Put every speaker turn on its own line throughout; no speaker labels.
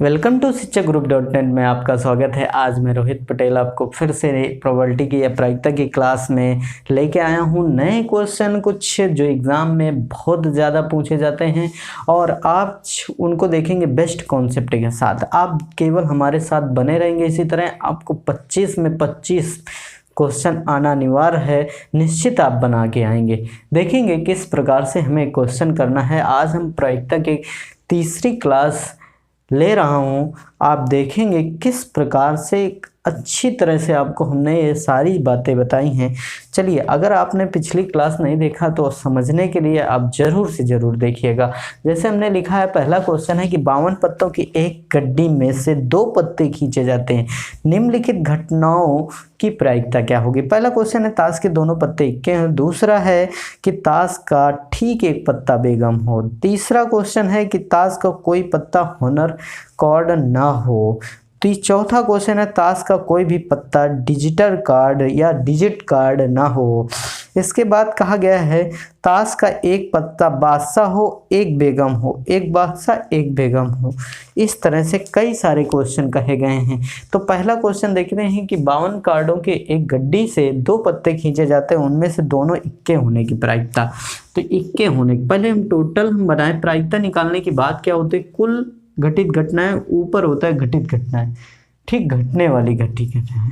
Welcome to शिक्षागुरु.net में आपका स्वागत है। आज मैं रोहित पटेल आपको फिर से प्रोबेबिलिटी की या प्रायिकता की क्लास में लेके आया हूँ नए क्वेश्चन कुछ जो एग्ज़ाम में बहुत ज़्यादा पूछे जाते हैं और आप उनको देखेंगे बेस्ट कॉन्सेप्ट के साथ। आप केवल हमारे साथ बने रहेंगे, इसी तरह आपको 25 में 25 क्वेश्चन आना अनिवार्य है, निश्चित आप बना के आएंगे। देखेंगे किस प्रकार से हमें क्वेश्चन करना है। आज हम प्रायिकता की तीसरी क्लास ले रहा हूँ। आप देखेंगे किस प्रकार से अच्छी तरह से आपको हमने ये सारी बातें बताई हैं। चलिए, अगर आपने पिछली क्लास नहीं देखा तो समझने के लिए आप ज़रूर से ज़रूर देखिएगा। जैसे हमने लिखा है, पहला क्वेश्चन है कि 52 पत्तों की एक गड्डी में से 2 पत्ते खींचे जाते हैं, निम्नलिखित घटनाओं की प्रायिकता क्या होगी। पहला क्वेश्चन है ताश के दोनों पत्ते इक्के हैं। दूसरा है कि ताश का ठीक एक पत्ता बेगम हो। तीसरा क्वेश्चन है कि ताश का कोई पत्ता हॉनर कार्ड ना हो। चौथा क्वेश्चन है ताश का कोई भी पत्ता डिजिटल कार्ड या डिजिट कार्ड ना हो। इसके बाद कहा गया है ताश का एक पत्ता बादशाह हो, एक बेगम हो, एक बादशाह एक बेगम हो। इस तरह से कई सारे क्वेश्चन कहे गए हैं। तो पहला क्वेश्चन देखते हैं कि 52 कार्डों के एक गड्डी से 2 पत्ते खींचे जाते हैं, उनमें से दोनों इक्के होने की प्रायिकता। तो इक्के होने पहले हम टोटल बनाए। प्रायिकता निकालने की बात क्या होती है, कुल घटित घटनाएं, ऊपर होता है घटित घटनाएं, ठीक, घटने वाली घटित घटनाएं।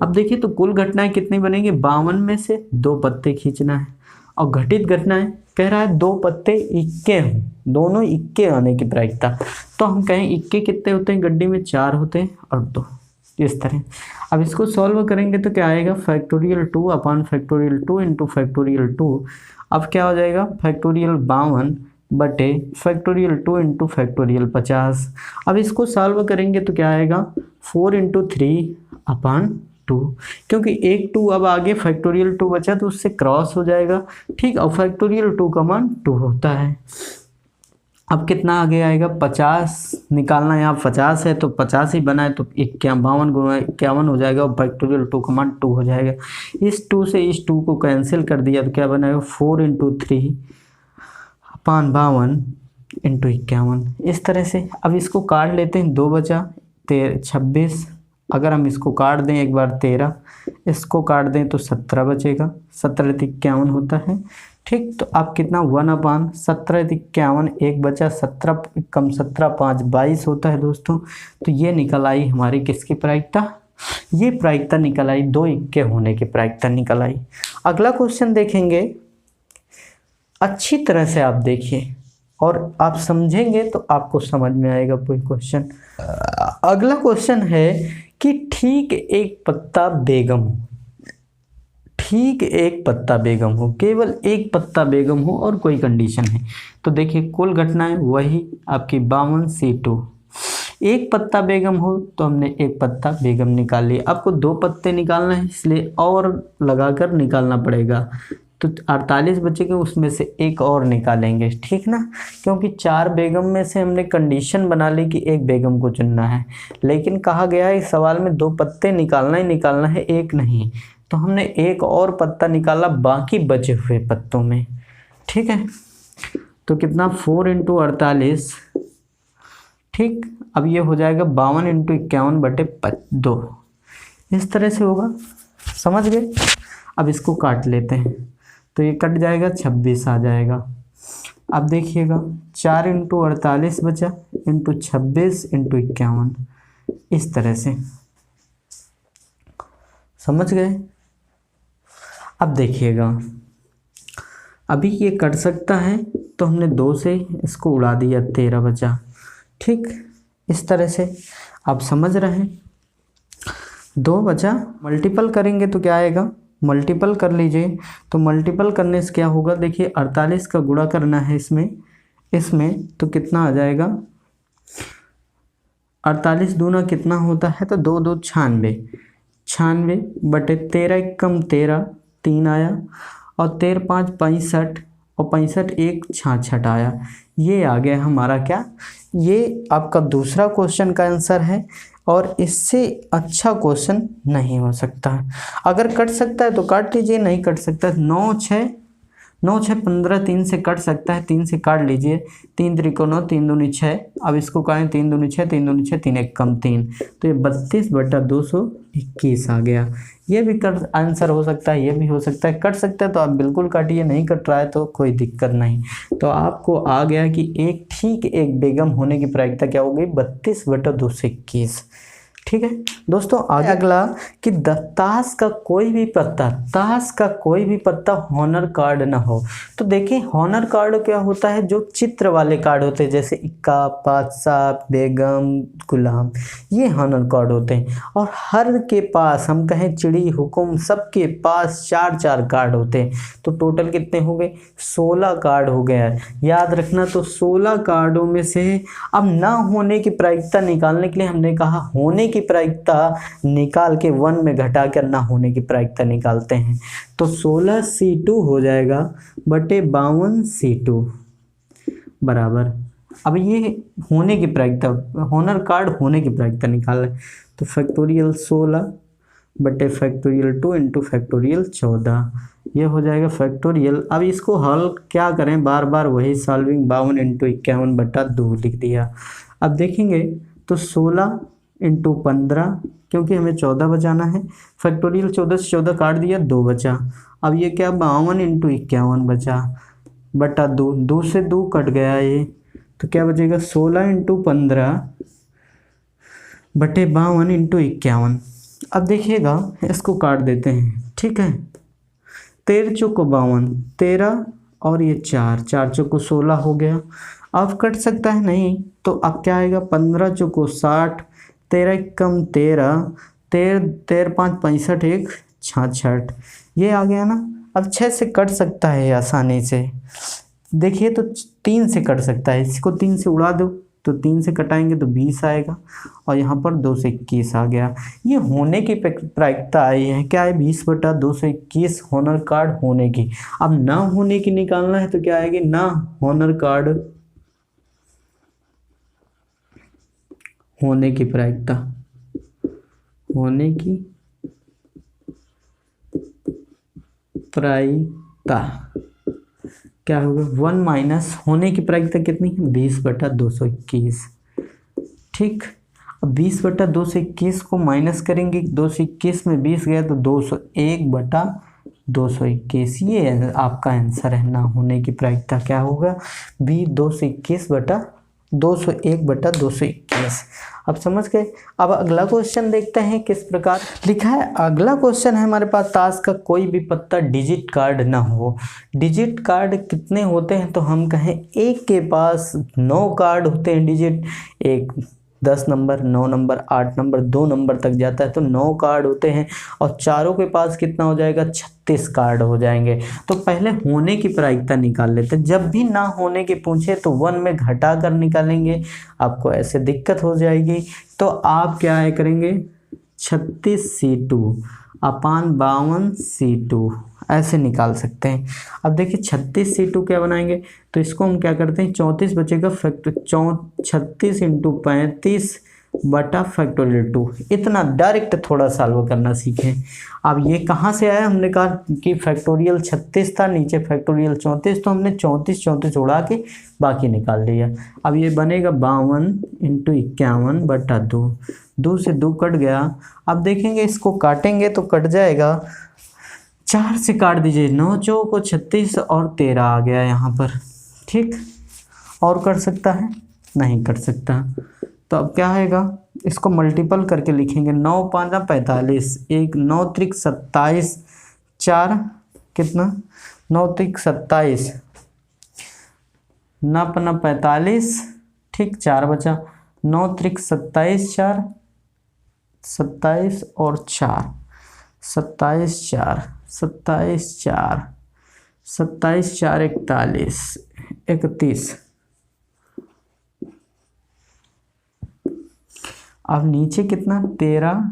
अब देखिए तो कुल घटनाएं कितनी बनेंगी, 52 में से 2 पत्ते खींचना है और घटित घटनाएं कह रहा है 2 पत्ते इक्के हों, दोनों इक्के आने की प्रायिकता। तो हम कहें इक्के कितने होते हैं, गड्डी में 4 होते हैं और 2, इस तरह। अब इसको सॉल्व करेंगे तो क्या आएगा, factorial 2 upon factorial 2 into factorial 2। अब क्या हो जाएगा, फैक्टोरियल 52 बटे फैक्टोरियल 2 इंटू फैक्टोरियल 50। अब इसको सॉल्व करेंगे तो क्या आएगा, 4 इंटू 3 अपॉन 2, क्योंकि एक 2 अब आगे फैक्टोरियल 2 बचा तो उससे क्रॉस हो जाएगा, ठीक। और फैक्टोरियल 2 का मान 2 होता है। अब कितना आगे आएगा, 50 निकालना है, यहाँ 50 है तो 50 ही बना है तो 52 गुणा 51 हो जाएगा और फैक्टोरियल 2 का मान 2 हो जाएगा। इस 2 से इस 2 को कैंसिल कर दिया तो क्या बनाएगा, 4 इंटू 3 अपॉन 52 इंटू 51। इस तरह से अब इसको काट लेते हैं, 2 बचा 26। अगर हम इसको काट दें एक बार 13, इसको काट दें तो 17 बचेगा, 17 तो 51 होता है, ठीक। तो अब कितना 1 अपॉन 17 तो 51, एक बचा 17 कम 17 5 22 होता है दोस्तों। तो ये निकल आई हमारी किसकी प्रायिकता, ये प्रायिकता निकल आई 2 इक्के होने की प्रायिकता निकल आई। अगला क्वेश्चन देखेंगे, अच्छी तरह से आप देखिए और आप समझेंगे तो आपको समझ में आएगा कोई क्वेश्चन। अगला क्वेश्चन है कि ठीक एक पत्ता बेगम हो, ठीक एक पत्ता बेगम हो, केवल एक पत्ता बेगम हो और कोई कंडीशन है। तो देखिए कुल घटनाएं वही आपकी 52C2। एक पत्ता बेगम हो तो हमने एक पत्ता बेगम निकाल लिया। आपको 2 पत्ते निकालना है इसलिए और लगाकर निकालना पड़ेगा, तो 48 बचेंगे, उसमें से एक और निकालेंगे, ठीक ना। क्योंकि 4 बेगम में से हमने कंडीशन बना ली कि एक बेगम को चुनना है, लेकिन कहा गया है इस सवाल में 2 पत्ते निकालना ही निकालना है, एक नहीं। तो हमने एक और पत्ता निकाला बाकी बचे हुए पत्तों में, ठीक है। तो कितना, 4 इंटू 48, ठीक। अब ये हो जाएगा 52 इंटू 51 बटे 2, इस तरह से होगा, समझ गए। अब इसको काट लेते हैं तो ये कट जाएगा, 26 आ जाएगा। अब देखिएगा 4 इंटू 48 बचा इंटू 26 इंटू 51, इस तरह से, समझ गए। अब देखिएगा अभी ये कट सकता है तो हमने 2 से इसको उड़ा दिया, 13 बचा, ठीक। इस तरह से आप समझ रहे हैं, 2 बचा, मल्टीपल करेंगे तो क्या आएगा, मल्टीपल कर लीजिए। तो मल्टीपल करने से क्या होगा, देखिए 48 का गुणा करना है इसमें तो कितना आ जाएगा, 48 दूना कितना होता है, तो 2 2 96 बटे 13 कम 13 3 आया और 13 5 65 और 65 1 66 आया। ये आ गया हमारा क्या, ये आपका दूसरा क्वेश्चन का आंसर है और इससे अच्छा क्वेश्चन नहीं हो सकता। अगर कट सकता है तो काट लीजिए, नहीं कट सकता है 9 6 9 6 15, 3 से कट सकता है, 3 से काट लीजिए, 3 त्रिको 9, 3 दूनी 6। अब इसको काटें, 3 दूनी 6, 3 दूनी 6, 3 एक कम 3, तो ये 32/221 आ गया। ये भी कर आंसर हो सकता है, ये भी हो सकता है, कट सकता है तो आप बिल्कुल काटिए, नहीं कट रहा है तो कोई दिक्कत नहीं। तो आपको आ गया कि एक ठीक एक बेगम होने की प्रायिकता क्या हो गई, 32/221। ठीक है दोस्तों, आगे अगला कि ताश का कोई भी पत्ता हॉनर कार्ड ना हो। तो देखिए हॉनर कार्ड क्या होता है, जो चित्र वाले कार्ड होते हैं, जैसे इक्का, बादशाह, बेगम, गुलाम, ये हॉनर कार्ड होते हैं। और हर के पास, हम कहें चिड़ी, हुकुम, सबके पास 4-4 कार्ड होते हैं। तो टोटल कितने हो गए, 16 कार्ड हो गया। याद रखना, तो 16 कार्डों में से अब ना होने की प्रायिकता निकालने के लिए हमने कहा होने की प्रायिकता निकाल के 1 में घटा कर ना होने की प्रायिकता निकालते हैं। तो 16C2 हो जाएगा बटे 52C2 बराबर। अब ये होने की प्रायिकता, हॉनर कार्ड होने की प्रायिकता निकाल है, तो फैक्टोरियल 16 बटे फैक्टोरियल 2 इंटू फैक्टोरियल 14, ये हो जाएगा फैक्टोरियल। अब इसको हल क्या करें, बार बार वही सॉल्विंग, 52 इंटू 51/2 लिख दिया। अब देखेंगे तो 16 इंटू 15, क्योंकि हमें 14 बचाना है, फैक्टोरियल 14 से 14 काट दिया, 2 बचा। अब ये क्या, 52 इंटू 51 बचा बटा 2, 2 से 2 कट गया ये, तो क्या बचेगा 16 इंटू 15 बटे 52 इंटू 51। अब देखिएगा इसको काट देते हैं, ठीक है, 13 चौको 52, 13 और ये 4 चौको 16 हो गया। अब कट सकता है नहीं, तो अब क्या आएगा, 15 चौको 60, 13 कम 13, 13 5 65, 1 66, ये आ गया ना। अब 6 से कट सकता है आसानी से, देखिए तो 3 से कट सकता है, इसको 3 से उड़ा दो, तो 3 से कटाएंगे तो 20 आएगा, और यहाँ पर 2 से 21 आ गया। ये होने की प्रायिकता आई है, क्या है, 20/221 हॉनर कार्ड होने की। अब ना होने की निकालना है, तो क्या आएगी, ना हॉनर कार्ड होने की प्रायिकता, होने की प्रायिकता क्या होगा, 1 माइनस होने की प्रायिकता कितनी है, 20/221। ठीक, अब 20/221 को माइनस करेंगे, 221 में 20 गया तो 201/221, ये आपका आंसर है। ना होने की प्रायिकता क्या होगा, 201/221। अब समझ गए। अब अगला क्वेश्चन देखते हैं किस प्रकार लिखा है। अगला क्वेश्चन है हमारे पास, ताश का कोई भी पत्ता डिजिट कार्ड ना हो। डिजिट कार्ड कितने होते हैं, तो हम कहें एक के पास 9 कार्ड होते हैं डिजिट, एक 10 नंबर, 9 नंबर, 8 नंबर, 2 नंबर तक जाता है, तो 9 कार्ड होते हैं। और चारों के पास कितना हो जाएगा, 36 कार्ड हो जाएंगे। तो पहले होने की प्रायिकता निकाल लेते हैं। जब भी ना होने की पूछे तो 1 में घटा कर निकालेंगे, आपको ऐसे दिक्कत हो जाएगी। तो आप क्या है करेंगे, 36C2 अपान 52C2 ऐसे निकाल सकते हैं। अब देखिए 36C2 क्या बनाएंगे, तो इसको हम क्या करते हैं, 34 बचेगा, 36 इंटू 35 बटा फैक्टोरियल 2, इतना डायरेक्ट थोड़ा सॉल्व करना सीखें। अब ये कहाँ से आया, हमने कहा कि फैक्टोरियल 36 था, नीचे फैक्टोरियल 34, तो हमने 34 उड़ा के बाकी निकाल लिया। अब ये बनेगा 52 इंटू 51/2, 2 से 2 कट गया। अब देखेंगे इसको काटेंगे तो कट जाएगा, 4 से काट दीजिए, 9 चौको 36 और 13 आ गया यहाँ पर। ठीक, और कट सकता है, नहीं कट सकता। तो अब क्या आएगा, इसको मल्टीपल करके लिखेंगे, 9 5 45, 1 9 त्रिक 27, 4 कितना, 9 त्रिक 27, 9 पन्ना 45, ठीक, 4 बचा, 9 त्रिक 27, 4 27 और 4 27 4 27 4 27 4 41 31। अब नीचे कितना, 13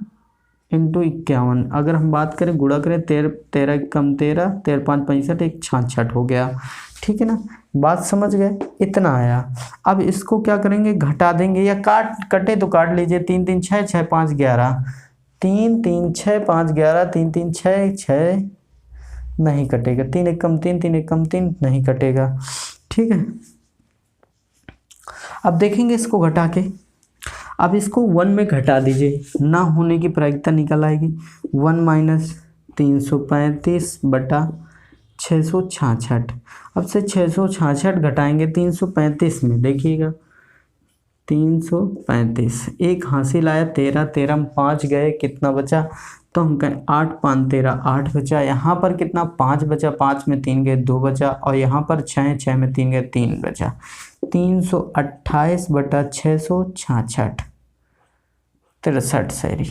इंटू 51, अगर हम बात करें गुणा करें, 13 कम 13, 13 5 65, 1 66 हो गया। ठीक है ना, बात समझ गए, इतना आया। अब इसको क्या करेंगे, घटा देंगे, या कटे तो काट लीजिए, 3 3 6 6 5 11, 3 3 6 5 11, 3 3 6 6 नहीं कटेगा, 3 एक कम 3, 3 एक कम 3 नहीं कटेगा। ठीक है, अब देखेंगे इसको घटा के। अब इसको 1 में घटा दीजिए, ना होने की प्रायिकता निकल आएगी। 1 माइनस 335 बटा 666। अब से 666 घटाएंगे 335 में, देखिएगा 335, एक हासिल आया 13, 13 में 5 गए, कितना बचा? तो हम कहें 8 5 13, 8 बचा। यहाँ पर कितना? 5 बचा, 5 में 3 गए 2 बचा, और यहाँ पर 6, 6 में 3 गए 3 बचा। 328 बटा 666, 63 सॉरी।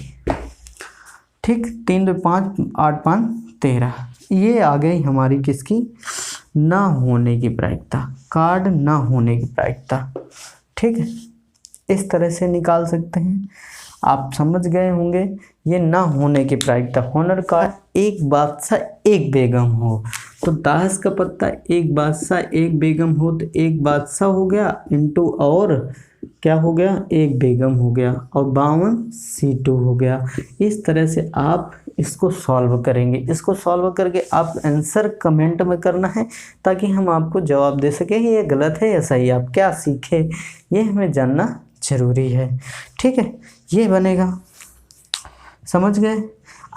ठीक, 3 2 5, 8 5 13। ये आ गई हमारी किसकी? ना होने की प्रायिकता, कार्ड ना होने की प्रायिकता। ठीक है, इस तरह से निकाल सकते हैं। आप समझ गए होंगे ये ना होने की प्रायिकता। हॉनर कार्ड एक बादशाह एक बेगम हो, तो दास का पत्ता एक बादशाह एक बेगम हो, तो एक बादशाह हो गया इंटू और क्या हो गया? एक बेगम हो गया, और 52 C2 हो गया। इस तरह से आप इसको सॉल्व करेंगे। इसको सॉल्व करके आप आंसर कमेंट में करना है, ताकि हम आपको जवाब दे सकें ये गलत है या सही, आप क्या सीखे ये हमें जानना जरूरी है। ठीक है, ये बनेगा, समझ गए?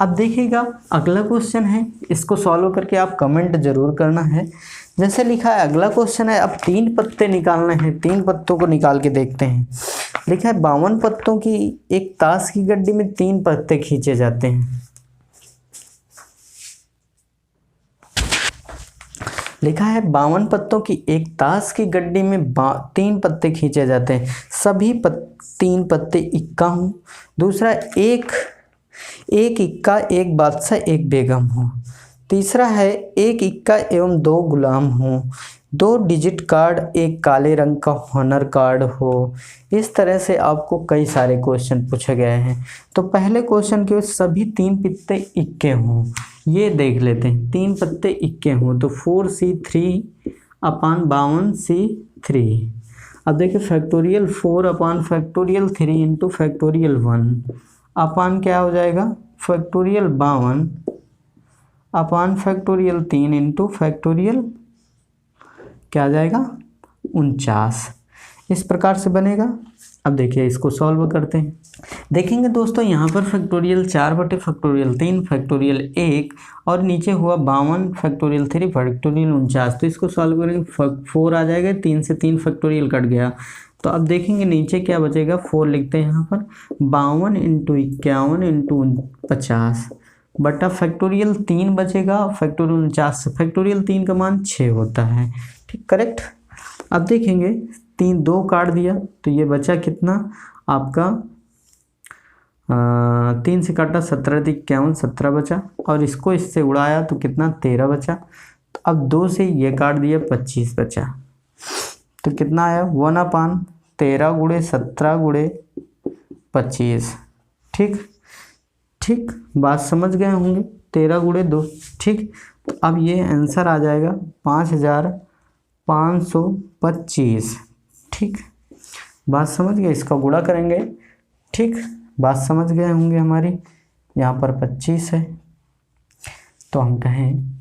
अब देखिएगा अगला क्वेश्चन है, इसको सॉल्व करके आप कमेंट जरूर करना है। जैसे लिखा है अगला क्वेश्चन है, अब 3 पत्ते निकालने हैं। 3 पत्तों को निकाल के देखते हैं। लिखा है 52 पत्तों की एक ताश की गड्डी में 3 पत्ते खींचे जाते हैं। लिखा है 52 पत्तों की एक ताश की गड्डी में 3 पत्ते खींचे जाते हैं। सभी 3 पत्ते इक्का हों। दूसरा, एक इक्का एक बादशाह एक बेगम हो। तीसरा है एक इक्का एवं 2 गुलाम हो। 2 डिजिट कार्ड एक काले रंग का हॉनर कार्ड हो। इस तरह से आपको कई सारे क्वेश्चन पूछे गए हैं। तो पहले क्वेश्चन के सभी 3 पत्ते इक्के हों, ये देख लेते हैं। 3 पत्ते इक्के हों तो 4C3 अपान 52C3। अब देखिए फैक्टोरियल 4 अपान फैक्टोरियल 3 इंटू फैक्टोरियल 1 अपान क्या हो जाएगा? फैक्टोरियल 52 अपान फैक्टोरियल 3 इंटू फैक्टोरियल क्या आ जाएगा? 49। इस प्रकार से बनेगा। अब देखिए इसको सॉल्व करते हैं। देखेंगे दोस्तों यहाँ पर फैक्टोरियल 4 बटे फैक्टोरियल 3 फैक्टोरियल 1 और नीचे हुआ 52 फैक्टोरियल 3 फैक्टोरियल 49। तो इसको सॉल्व करेंगे, 4 आ जाएगा, 3 से 3 फैक्टोरियल कट गया। तो अब देखेंगे नीचे क्या बचेगा, 4 लिखते हैं यहाँ पर। 52 इंटू 51 इंटू 50 बटा फैक्टोरियल 3 बचेगा, फैक्टोरियल 49 से फैक्टोरियल 3 का मान 6 होता है। ठीक, करेक्ट। अब देखेंगे 2 काट दिया तो ये बचा कितना आपका 3 से काटा 17 51 17 बचा, और इसको इससे उड़ाया तो कितना 13 बचा। तो अब 2 से ये काट दिया 25 बचा, तो कितना आया 1 अपान 13 गुणे 17 गुणे 25। ठीक, बात समझ गए होंगे। 13 गुणे 2। ठीक, तो अब ये आंसर आ जाएगा 5525। ठीक, बात समझ गए, इसका गुणा करेंगे। ठीक, बात समझ गए होंगे हमारी। यहाँ पर 25 है, तो हम कहें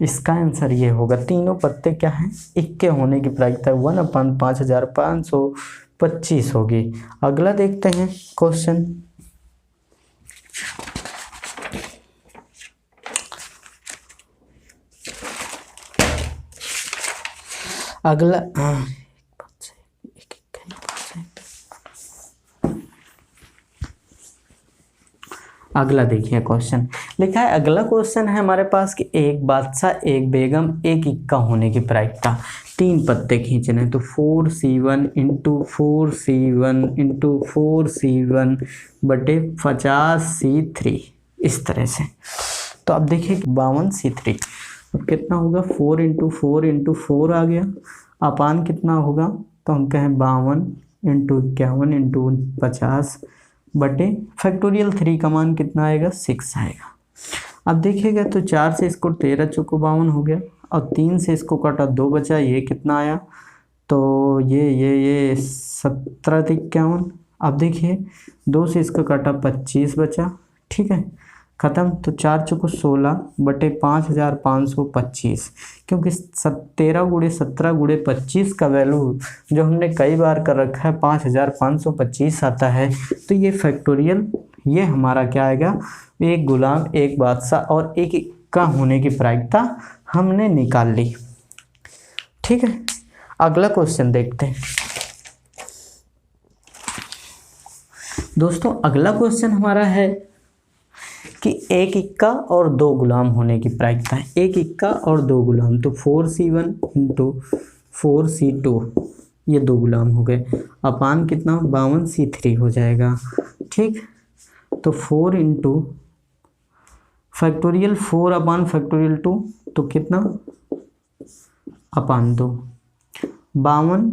इसका आंसर ये होगा। तीनों पत्ते क्या हैं? इक्के होने की प्रायिकता 1 अपान 5525 होगी। अगला देखते हैं क्वेश्चन। अगला देखिए क्वेश्चन। लिखा है अगला क्वेश्चन है हमारे पास कि एक बादशाह एक बेगम एक इक्का होने की प्रायिकता। 3 पत्ते खींचने, तो 4C1 into 4C1 into 4C1 बटे 50C3, इस तरह से। तो अब देखिए 52C3 अब कितना होगा, 4 इंटू 4 इंटू 4 आ गया, अपान कितना होगा, तो हम कहें 52 इंटू 51 इंटू 50 बटे फैक्टोरियल 3 का मान कितना आएगा, 6 आएगा। अब देखिएगा तो 4 से इसको 13 चौको 52 हो गया, और 3 से इसको काटा 2 बचा, ये कितना आया, तो ये 17 51। अब देखिए 2 से इसका काटा 25 बचा। ठीक है, ख़त्म। तो 4 चौको 16 बटे 5525, क्योंकि 13 गुणे 17 गुणे 25 का वैल्यू जो हमने कई बार कर रखा है 5525 आता है। तो ये फैक्टोरियल, ये हमारा क्या आएगा, एक गुलाम एक बादशाह और एक इक्का होने की प्रायिकता हमने निकाल ली। ठीक है, अगला क्वेश्चन देखते हैं दोस्तों। अगला क्वेश्चन हमारा है कि एक इक्का और 2 गुलाम होने की प्रायिकता है। एक इक्का और 2 गुलाम, तो 4C1 इंटू 4C2, ये 2 गुलाम हो गए, अपान कितना 52C3 हो जाएगा। ठीक, तो 4 इंटू फैक्टोरियल 4 अपान फैक्टोरियल 2, तो कितना अपान 2, 52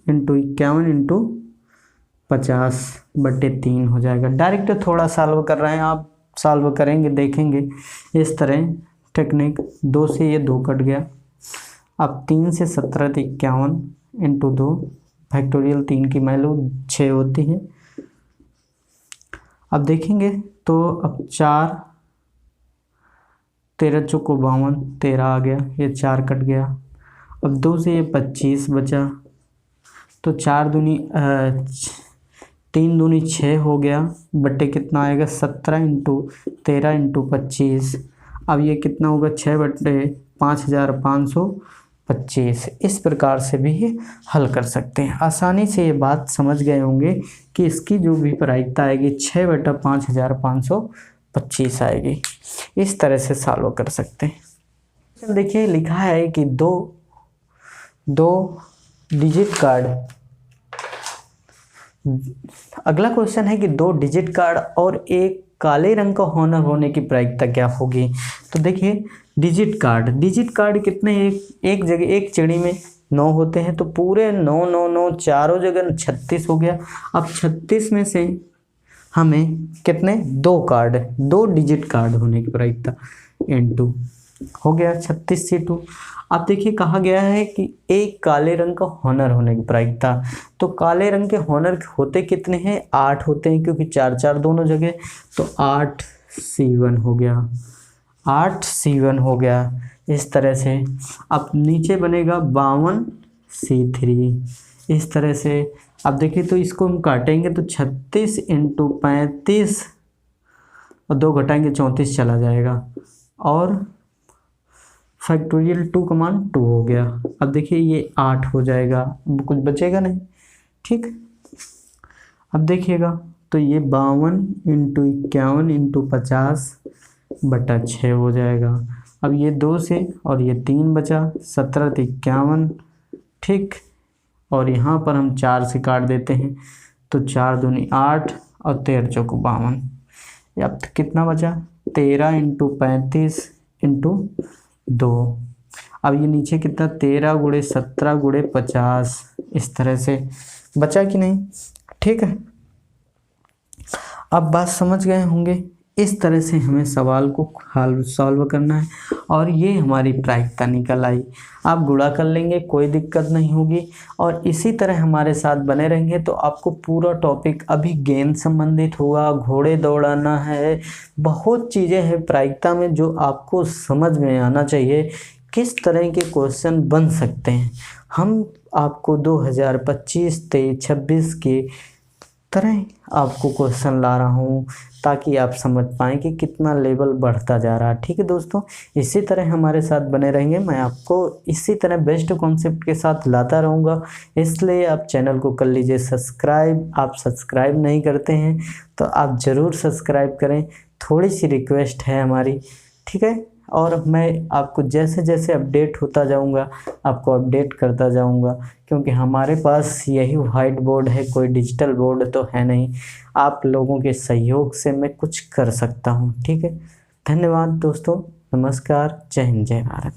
इंटू 51 इंटू 50 बटे 3 हो जाएगा। डायरेक्ट थोड़ा सॉल्व कर रहे हैं, आप सॉल्व करेंगे देखेंगे इस तरह टेक्निक। 2 से ये 2 कट गया, अब 3 से 17 तो 51 इंटू 2, फैक्टोरियल 3 की वैल्यू 6 होती है। अब देखेंगे तो अब 4 13 चौको 52, 13 आ गया, ये 4 कट गया। अब 2 से ये 25 बचा, तो 3 दूनी 6 हो गया, बटे कितना आएगा 17 इंटू 13 इंटू 25। अब ये कितना होगा 6 बटे 5525। इस प्रकार से भी ये हल कर सकते हैं। आसानी से ये बात समझ गए होंगे कि इसकी जो भी प्रायिकता आएगी 6 बटा 5525 आएगी। इस तरह से सॉल्व कर सकते हैं। देखिए लिखा है कि दो डिजिट कार्ड, अगला क्वेश्चन है कि 2 डिजिट कार्ड और एक काले रंग का हॉनर होने की प्रायिकता क्या होगी। तो देखिए डिजिट कार्ड कितने, एक जगह एक चिड़ी में 9 होते हैं, तो पूरे 9 9 9 चारों जगह 36 हो गया। अब 36 में से हमें कितने 2 डिजिट कार्ड होने की प्रायिकता N2 हो गया 36C2। अब देखिए कहा गया है कि एक काले रंग का हॉनर होने की प्रायिकता, तो काले रंग के हॉनर होते कितने हैं 8 होते हैं, क्योंकि 4 4 दोनों जगह, तो 8C1 हो गया, 8C1 हो गया। इस तरह से अब नीचे बनेगा 52C3। इस तरह से अब देखिए तो इसको हम काटेंगे तो 36 इंटू 35 और 2 घटाएंगे 34 चला जाएगा, और फैक्टोरियल 2 का मान 2 हो गया। अब देखिए ये 8 हो जाएगा, कुछ बचेगा नहीं। ठीक, अब देखिएगा तो ये 52 इंटू 51 इंटू 50 बटा 6 हो जाएगा। अब ये 2 से और ये 3 बचा, 17 तो 51। ठीक, और यहाँ पर हम 4 से काट देते हैं, तो 4 दूनी 8 और 13 चौको 52। अब कितना बचा 13 इंटू 35 इंटू 2। अब ये नीचे कितना 13 गुणे 17 गुणे 50, इस तरह से बचा कि नहीं। ठीक है, अब बात समझ गए होंगे। इस तरह से हमें सवाल को हल सॉल्व करना है, और ये हमारी प्रायिकता निकल आई। आप गुणा कर लेंगे, कोई दिक्कत नहीं होगी, और इसी तरह हमारे साथ बने रहेंगे तो आपको पूरा टॉपिक अभी गेम संबंधित होगा, घोड़े दौड़ाना है, बहुत चीज़ें हैं प्रायिकता में जो आपको समझ में आना चाहिए। किस तरह के क्वेश्चन बन सकते हैं, हम आपको 2025-23-26 के तरह आपको क्वेश्चन ला रहा हूँ, ताकि आप समझ पाएँ कि कितना लेवल बढ़ता जा रहा है। ठीक है दोस्तों, इसी तरह हमारे साथ बने रहेंगे, मैं आपको इसी तरह बेस्ट कॉन्सेप्ट के साथ लाता रहूँगा। इसलिए आप चैनल को कर लीजिए सब्सक्राइब। आप सब्सक्राइब नहीं करते हैं तो आप ज़रूर सब्सक्राइब करें, थोड़ी सी रिक्वेस्ट है हमारी। ठीक है, और मैं आपको जैसे जैसे अपडेट होता जाऊंगा आपको अपडेट करता जाऊंगा, क्योंकि हमारे पास यही वाइट बोर्ड है, कोई डिजिटल बोर्ड तो है नहीं। आप लोगों के सहयोग से मैं कुछ कर सकता हूं। ठीक है, धन्यवाद दोस्तों, नमस्कार, जय हिंद, जय भारत।